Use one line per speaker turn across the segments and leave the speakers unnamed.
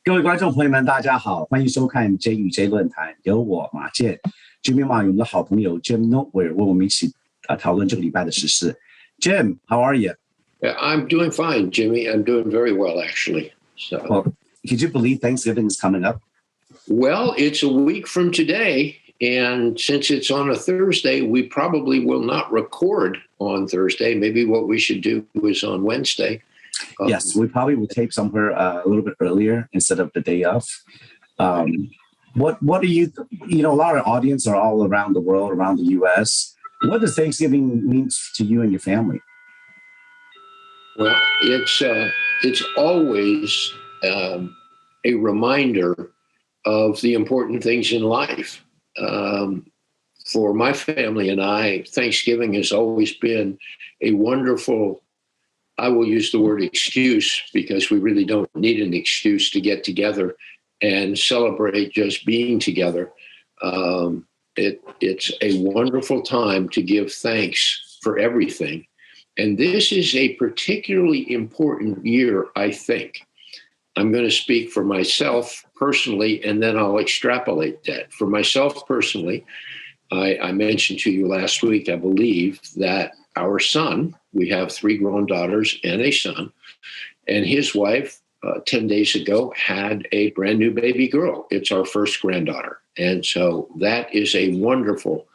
各位观众朋友们，大家好，欢迎收看 JxJ 论坛，由我马健、Jim 马与我们的好朋友 Jim Noteware 为我们一起讨论这个礼拜的时事。Jim, how are you?
I'm doing fine, Jimmy. I'm doing very well, actually.
Well, could you believe Thanksgiving is coming up?
Well, it's a week from today, and since it's on a Thursday, we probably will not record on Thursday. Maybe what we should do is on Wednesday.
Yes, we probably will tape somewhere a little bit earlier instead of the day of. What do you know, a lot of audience are all around the world, around the U.S. What does Thanksgiving mean to you and your family?
Well, it's always a reminder of the important things in life. For my family and I, Thanksgiving has always been a wonderful, I will use the word excuse because we really don't need an excuse to get together and celebrate just being together. It's a wonderful time to give thanks for everything. And this is a particularly important year, I think. I'm going to speak for myself personally, and then I'll extrapolate that. For myself personally, I mentioned to you last week, I believe, that our son, we have 3 grown daughters and a son, and his wife 10 days ago had a brand new baby girl. It's our first granddaughter. And so that is a wonderful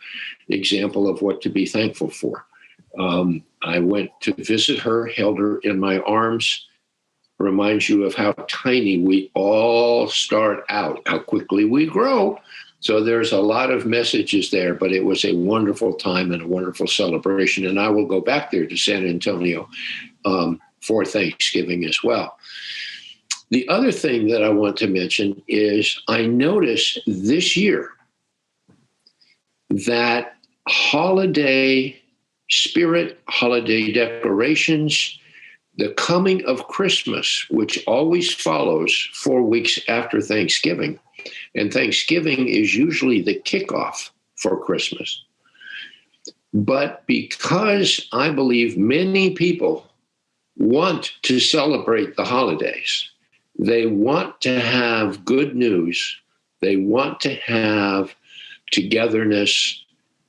example of what to be thankful for. I went to visit her, held her in my arms, reminds you of how tiny we all start out, how quickly we grow. So there's a lot of messages there, but it was a wonderful time and a wonderful celebration. And I will go back there to San Antonio for Thanksgiving as well. The other thing that I want to mention is I noticed this year that holiday spirit, holiday decorations, the coming of Christmas, which always follows 4 weeks after Thanksgiving, and Thanksgiving is usually the kickoff for Christmas. But because I believe many people want to celebrate the holidays, they want to have good news, they want to have togetherness,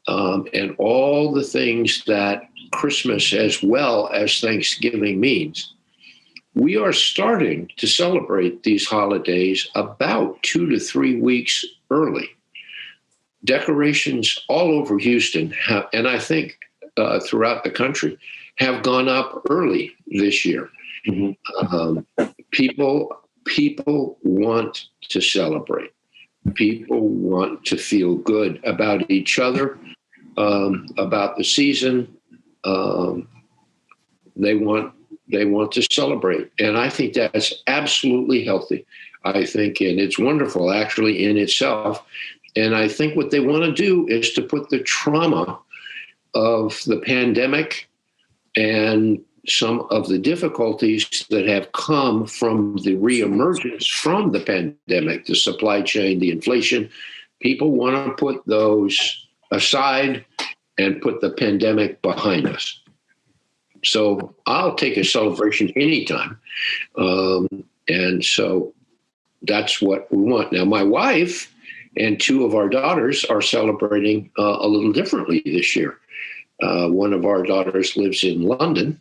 and all the things that Christmas as well as Thanksgiving means. We are starting to celebrate these holidays about 2 to 3 weeks early. Decorations all over Houston have, and I think throughout the country, have gone up early this year. Mm-hmm. People want to celebrate. People want to feel good about each other, about the season. They want to celebrate. And I think that's absolutely healthy. I think, and it's wonderful actually in itself. And I think what they want to do is to put the trauma of the pandemic and some of the difficulties that have come from the reemergence from the pandemic, the supply chain, the inflation, people want to put those aside and put the pandemic behind us. So I'll take a celebration anytime. And so that's what we want. Now, my wife and 2 of our daughters are celebrating a little differently this year. One of our daughters lives in London.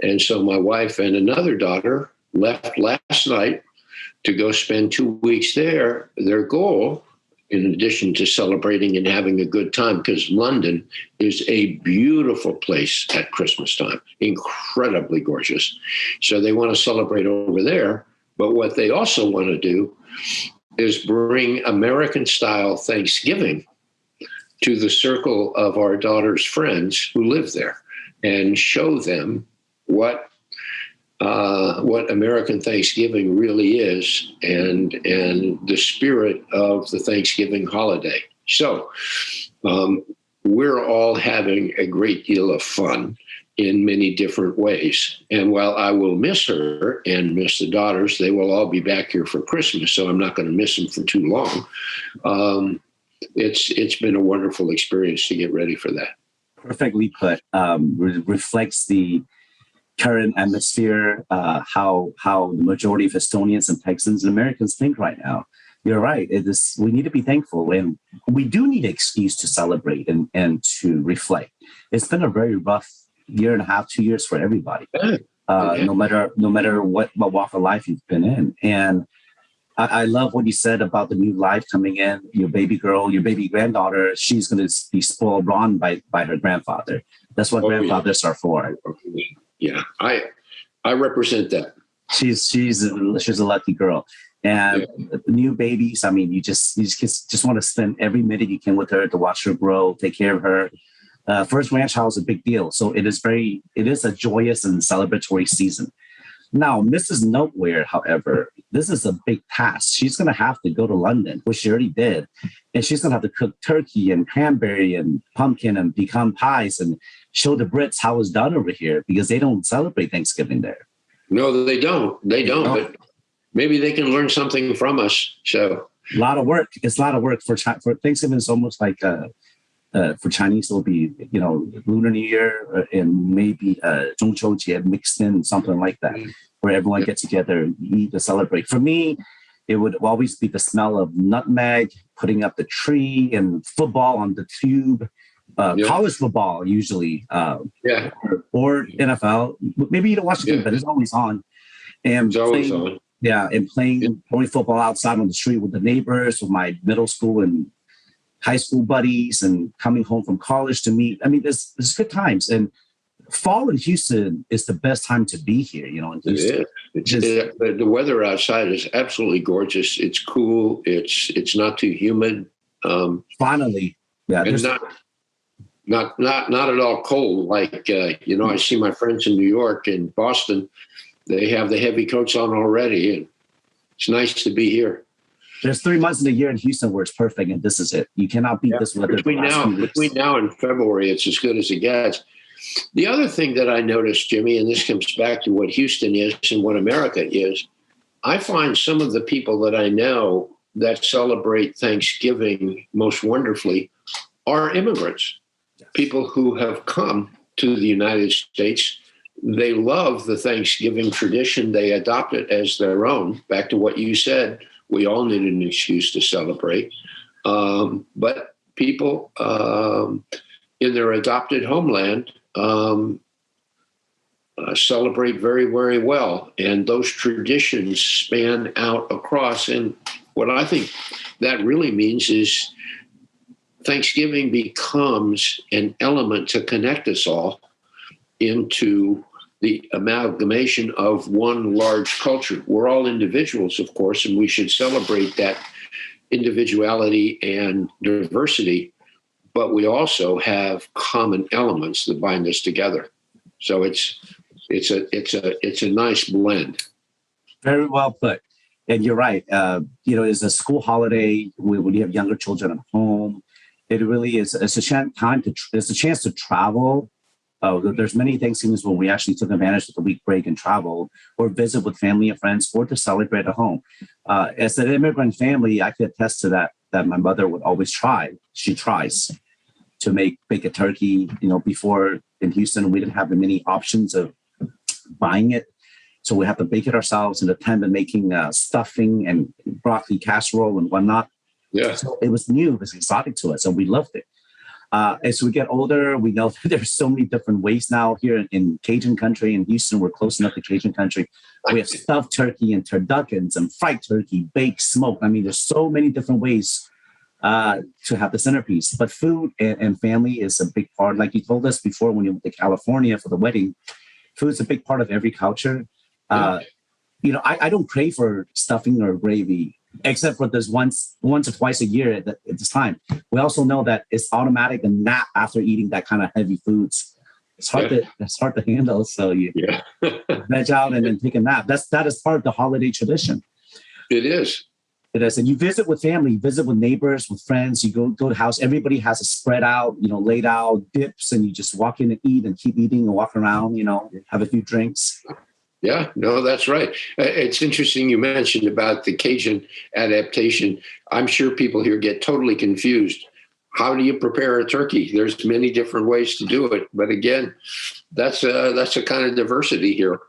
And so my wife and another daughter left last night to go spend 2 weeks there. Their goal, in addition to celebrating and having a good time, because London is a beautiful place at Christmas time, incredibly gorgeous. So they want to celebrate over there. But what they also want to do is bring American-style Thanksgiving to the circle of our daughter's friends who live there and show them what American Thanksgiving really is and the spirit of the Thanksgiving holiday. So we're all having a great deal of fun in many different ways. And while I will miss her and miss the daughters, they will all be back here for Christmas, so I'm not going to miss them for too long. It's been a wonderful experience to get ready for that.
Perfectly put. Reflects the current atmosphere, how the majority of Estonians and Texans and Americans think right now. You're right. We need to be thankful, and we do need an excuse to celebrate and to reflect. It's been a very rough year and a half, 2 years for everybody, no matter what walk of life you've been in. And I love what you said about the new life coming in. Your baby girl, your baby granddaughter, she's going to be spoiled rotten by her grandfather. That's what grandfathers are for.
Yeah, I represent that.
She's a lucky girl. And new babies, I mean, you just want to spend every minute you can with her to watch her grow, take care of her. First grandchild is a big deal. So it is a joyous and celebratory season. Now, Mrs. Noteware, however, this is a big task. She's going to have to go to London, which she already did. And she's going to have to cook turkey and cranberry and pumpkin and pecan pies and show the Brits how it's done over here, because they don't celebrate Thanksgiving there.
No, they don't. But maybe they can learn something from us. So
a lot of work. It's a lot of work for Thanksgiving. It's almost like for Chinese, it'll be Lunar New Year and maybe 中秋节 mixed in, something like that, where everyone gets together, eat to celebrate. For me, it would always be the smell of nutmeg, putting up the tree, and football on the tube. College football usually, or NFL. Maybe you don't watch the game, but it's always on. And
it's always on.
Yeah, and playing football outside on the street with the neighbors, with my middle school and high school buddies, and coming home from college to meet. I mean, there's good times. And fall in Houston is the best time to be here, in Houston.
The weather outside is absolutely gorgeous. It's cool. It's not too humid.
Finally. Yeah.
And not at all cold. Like, I see my friends in New York and Boston, they have the heavy coats on already, and it's nice to be here.
There's 3 months in the year in Houston where it's perfect, and this is it. You cannot beat this weather.
Between now and February, it's as good as it gets. The other thing that I noticed, Jimmy, and this comes back to what Houston is and what America is, I find some of the people that I know that celebrate Thanksgiving most wonderfully are immigrants, people who have come to the United States. They love the Thanksgiving tradition. They adopt it as their own. Back to what you said, we all need an excuse to celebrate. But people in their adopted homeland celebrate very, very well. And those traditions span out across. And what I think that really means is Thanksgiving becomes an element to connect us all into the amalgamation of one large culture. We're all individuals, of course, and we should celebrate that individuality and diversity, but we also have common elements that bind us together. So it's a nice blend.
Very well put. And you're right. It's a school holiday when you have younger children at home. It really is. It's a chance to travel. There's many Thanksgivings when we actually took advantage of the week break and traveled, or visit with family and friends, or to celebrate at home. As an immigrant family, I can attest to that my mother would always try. She tries to bake a turkey. Before in Houston, we didn't have many options of buying it. So we have to bake it ourselves and attempt at making stuffing and broccoli casserole and whatnot.
Yeah.
So it was new, it was exotic to us, and we loved it. As we get older, we know that there's so many different ways now here in Cajun country. In Houston, we're close enough to Cajun country. We have stuffed turkey and turduckens and fried turkey, baked, smoked. I mean, there's so many different ways to have the centerpiece. But food and family is a big part. Like you told us before, when you went to California for the wedding, food is a big part of every culture. I don't crave for stuffing or gravy, except for this once or twice a year at this time. We also know that it's automatic and nap after eating that kind of heavy foods. It's hard to handle. So you veg out and then take a nap. That is part of the holiday tradition.
It is.
It is. And you visit with family, visit with neighbors, with friends. You go to the house. Everybody has a spread out, laid out dips, and you just walk in and eat and keep eating and walk around, have a few drinks.
Yeah, no, that's right. It's interesting you mentioned about the Cajun adaptation. I'm sure people here get totally confused. how do you prepare a turkey? There's many different ways to do it. But again, that's a kind of diversity here.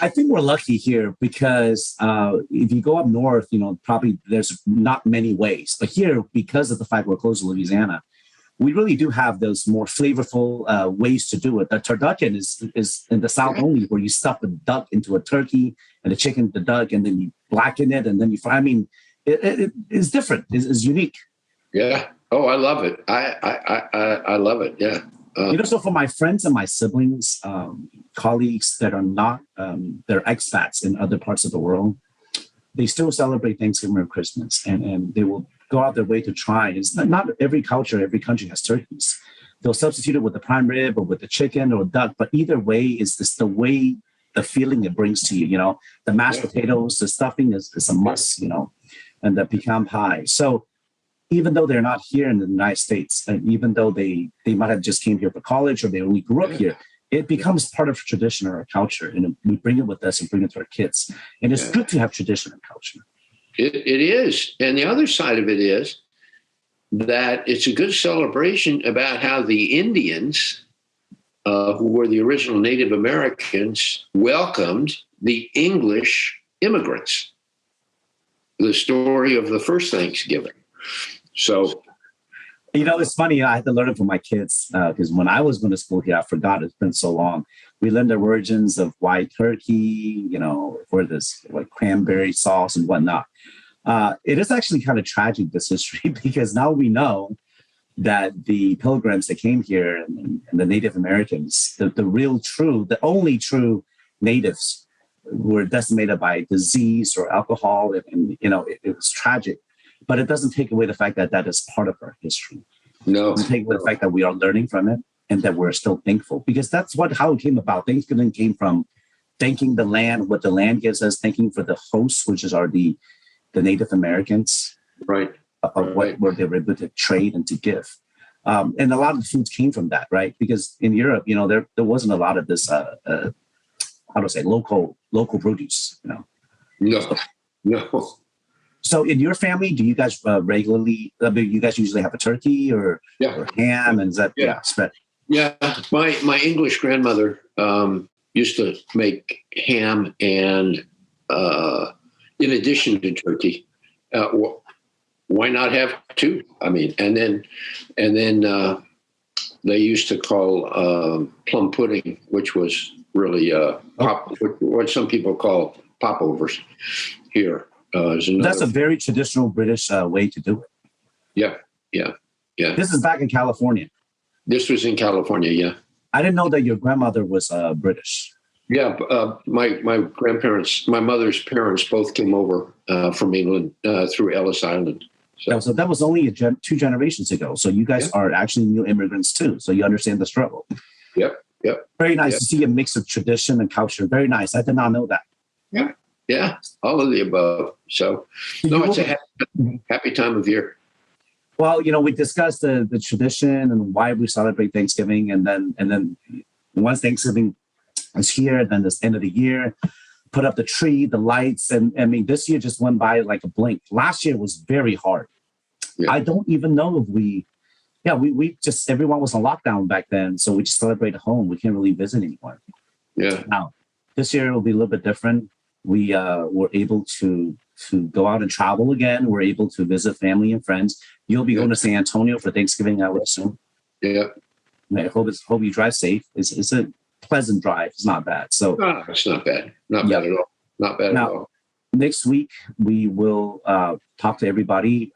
I think we're lucky here because if you go up north, probably there's not many ways. But here, because of the fact we're close to Louisiana, we really do have those more flavorful ways to do it. The turducken is in the South only, where you stuff a duck into a turkey and the chicken, the duck, and then you blacken it and then you fry. I mean, it is different. It's unique.
Yeah. Oh, I love it. I love it. Yeah.
So for my friends and my siblings, colleagues that are not, they're expats in other parts of the world, they still celebrate Thanksgiving or Christmas, and they will go out their way to try. It's not every culture, every country has turkeys. They'll substitute it with the prime rib or with the chicken or duck, but either way, it's just the way, the feeling it brings to you. The mashed potatoes, the stuffing is a must, and the pecan pie. So even though they're not here in the United States, and even though they might have just came here for college or they only grew up here, it becomes part of tradition or our culture. And we bring it with us and bring it to our kids. And it's good to have tradition and culture.
It is. And the other side of it is that it's a good celebration about how the Indians, who were the original Native Americans, welcomed the English immigrants. The story of the first Thanksgiving. So,
it's funny. I had to learn it from my kids because when I was going to school here, I forgot. It's been so long. We learned the origins of white turkey, for this like cranberry sauce and whatnot. It is actually kind of tragic, this history, because now we know that the pilgrims that came here and the Native Americans, the only true natives, were decimated by disease or alcohol. And it was tragic. But it doesn't take away the fact that that is part of our history.
No.
It doesn't take away the fact that we are learning from it and that we're still thankful, because that's how it came about. Thanksgiving came from thanking the land, what the land gives us, thanking for the hosts, which is the Native Americans,
right?
Where they were able to trade and to give. And a lot of the foods came from that, right? Because in Europe, there wasn't a lot of this, local produce,
No.
So in your family, do you guys regularly, you guys usually have a turkey or ham? And is that, spread?
Yeah. My English grandmother used to make ham and in addition to turkey. Why not have two? I mean, and then they used to call plum pudding, which was really what some people call popovers here.
That's a very traditional British way to do
it. Yeah.
This is back in California.
This was in California, yeah.
I didn't know that your grandmother was British.
Yeah, my grandparents, my mother's parents both came over from England through Ellis Island.
So that was only 2 generations ago. So you guys are actually new immigrants too. So you understand the struggle.
Yep.
Very nice to see a mix of tradition and culture. Very nice. I did not know that.
Yeah, all of the above. So, it's a happy time of year.
Well, we discussed the tradition and why we celebrate Thanksgiving, and then once Thanksgiving is here, then this end of the year, put up the tree, the lights, and I mean, this year just went by like a blink. Last year was very hard. Yeah. I don't even know if we just, everyone was on lockdown back then, so we just celebrate at home. We can't really visit anyone.
Yeah.
Now, this year will be a little bit different. We were able to go out and travel again. We're able to visit family and friends. You'll be going to San Antonio for Thanksgiving, I would assume.
Yeah.
I hope you drive safe. It's a pleasant drive. It's not bad. So
it's not bad. Not bad at all. Not bad at all.
Next week we will talk to everybody.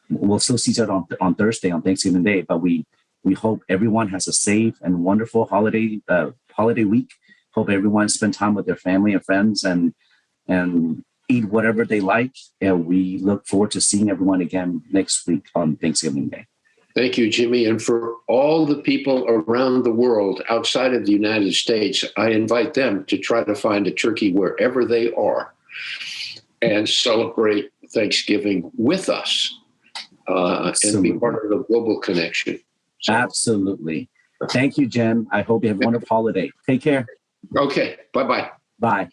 We'll still see each other on Thursday, on Thanksgiving Day. But we hope everyone has a safe and wonderful holiday week. Hope everyone spend time with their family and friends and eat whatever they like. And we look forward to seeing everyone again next week on Thanksgiving Day.
Thank you, Jimmy. And for all the people around the world outside of the United States, I invite them to try to find a turkey wherever they are and celebrate Thanksgiving with us and be part of the global connection.
So, absolutely. Thank you, Jim. I hope you have a wonderful holiday. Take care.
Okay. Bye-bye.
Bye.